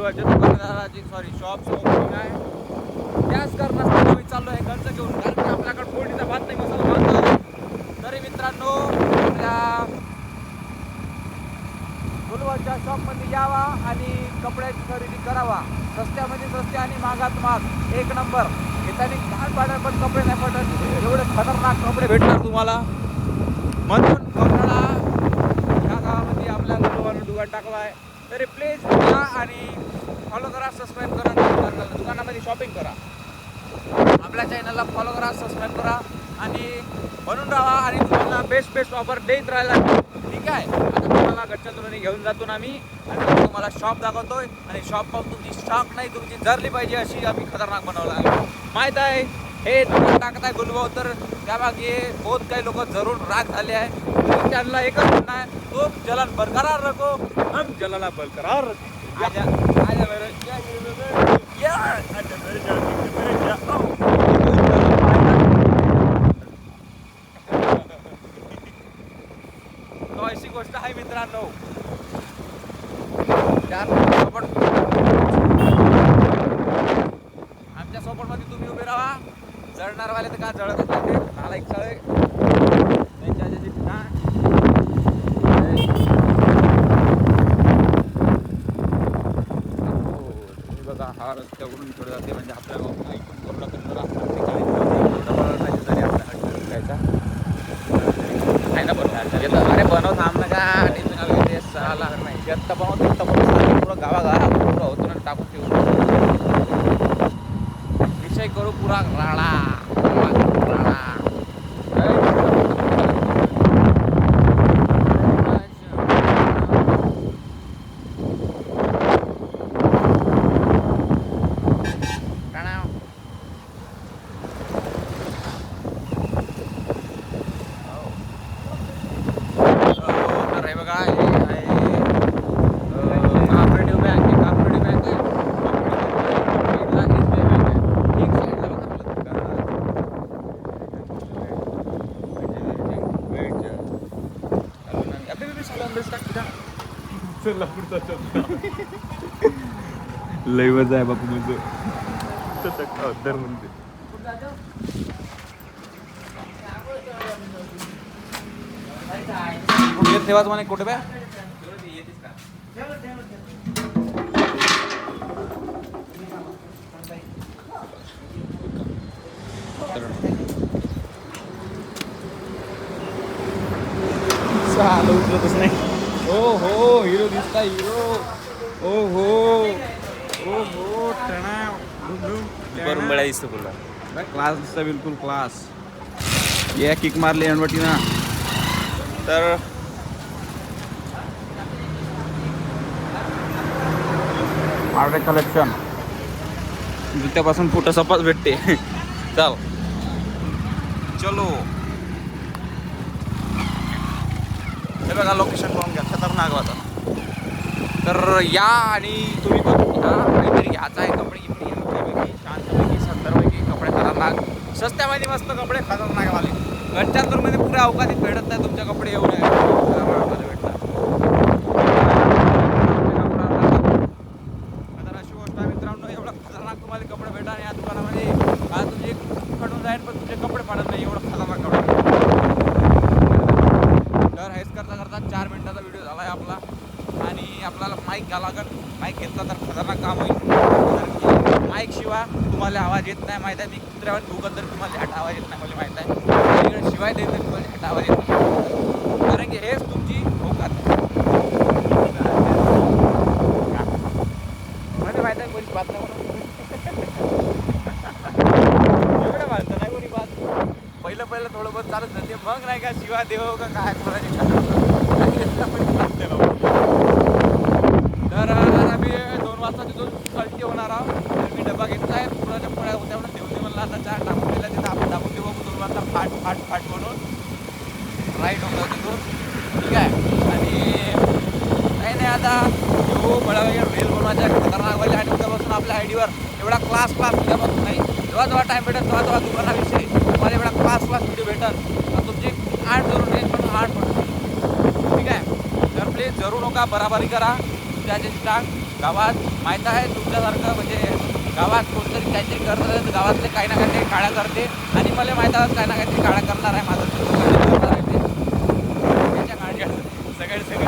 गोलवाच्या दुकानदाराची shop opening आहे. त्याच कारणास्तव मी चाललो आहे गंज घेऊन, कारण की आपल्याकडे फोडणीचा भात नाही, मसाला भात झाला. तरी मित्रांनो आपल्या गोलवाच्या शॉपमध्ये यावा आणि कपड्याची खरेदी करावा. सस्त्यामध्ये स्वस्त आणि महागात महाग एक नंबर. येताना घाण पाडणार पण कपडे नाही पडत, एवढे खतरनाक कपडे भेटणार तुम्हाला. म्हणून कोकणाला ह्या गावामध्ये आपल्या गोलवानं दुकान टाकलं आहे. तरी प्लीज या आणि फॉलो करा, सबस्क्राईब करा, दुकानामध्ये शॉपिंग करा, आपल्या चॅनलला फॉलो करा, सबस्क्राईब करा आणि बनून राहा आणि तुम्हाला बेस्ट ऑफर देत राहायला. ठीक आहे. आता तुम्हाला गच्च्या तुलने घेऊन जातो ना आम्ही आणि तुम्हाला शॉप दाखवतोय आणि शॉप पाहून तुमची शॉप नाही तुमची जरली पाहिजे अशी आम्ही खतरनाक बनवला आहे. माहीत आहे हे दुकान टाकत आहे गुलबाव, तर त्यामागे बहुत काही लोक जरूर राग झाले आहे. त्यांना एकच म्हणणं आहे, तुम जलन बरकरार रखो, हम जलाला बरकरार रखो. तो अशी गोष्ट आहे मित्रांनो. आमच्या सोबतमध्ये तुम्ही उभे राहा. जळणारवाले तर का जळत नाही, मला एक सळे बघा. हा रस्त्यावरून थोडं जाते म्हणजे आपल्या अरे बनव थांब नका सहाला नाही आत्ता बनवतो पुरं गावागावात पुरं होतो ना टाकून ठेवून विषय करू पुरा राडा. लय मजा आहे बापू म्हणजे दर म्हणते. कुठे ठेवाच म्हणे कुठे बॅ चालू उचलतच नाही. ओ हो हिरो दिसता हिरो. ओ हो बळा दिसतो पुन्हा क्लास दिसता बिलकुल क्लास. या किक मारली अनवटी ना. तर आर्डर कलेक्शन जुत्यापासून फुट सपास भेटते. चल चलो. हे बघा लोकेशन पाहून घ्या, खतरनाक वाटतं. तर या आणि तुम्ही पण काहीतरी घ्यायचं आहे कपडे गिपडे आमच्यापैकी शांतपैकी 70पैकी कपडे खतरनाक स्वस्त्यामध्ये मस्त कपडे खतरनाक वाले. गच्चांतूरमध्ये पुऱ्या अवकाशात भेटत नाही तुमच्या कपडे एवढे भेटतात. तर अशी गोष्ट आहे मित्रांनो, एवढं खतरनाक तुम्हाला कपडे भेटा आणि या दुकानामध्ये तुमचे खडून जाईल पण तुमचे कपडे पाडत नाही, एवढं खतरनाक कपडे. तर हेच करता 4 मिनिटाचा व्हिडिओ झाला आहे आपला आणि आपल्याला माईक घ्यावा लागेल. माईक घेतला तर खतरनाक काम होईल. माईक शिवाय तुम्हाला आवाज येत नाही. माहीत आहे, मी कुत्र्यावर भूकत तर तुम्हाला हट आवाज येत नाही मला माहीत आहे. इकडे शिवाय देत तर तुम्हाला हट आवाज येत नाही, कारण की हेच तुमची भूकत. म्हणजे माहीत आहे कोणी बात नाही एवढं मानतं नाही कोणी बात. पहिलं थोडं बहुत चालत जाते, मग नाही का शिवा देव का काय कोणाची. तर आम्ही 2 वाजता तिथून कल्टी होणार आहोत. मी डबा घेतला आहे, पुराच्या पोळ्या होत्या म्हणून ठेवून दे म्हणलं. आता 4 टाकून दिला तिथं आपण टाकून देऊ 2 वाजता फाट म्हणून राईट होतं तिथून. ठीक आहे. आणि काही नाही आता हो बळा रील बनवायच्या खतरनाक आणि उद्यापासून आपल्या आयडीवर एवढा क्लास उद्यापासून नाही, जेव्हा टाईम भेटेल तेव्हा दुकानाविषयी तुम्हाला एवढा क्लास व्हिडिओ भेटेल. तुमची 8 जरूर नाही पण 8 पडतो. ठीक आहे. तर प्लीज जरूर नका बराबरी करा त्याचे टाक. गावात माहीत आहे तुमच्यासारखं म्हणजे गावात कोणतरी काहीतरी करत असेल तर गावातले काही ना काहीतरी काळा करते आणि मला माहीत आहे काही ना काहीतरी काळा करणार आहे माझं करणार आहे ते त्याच्या काळजी सगळे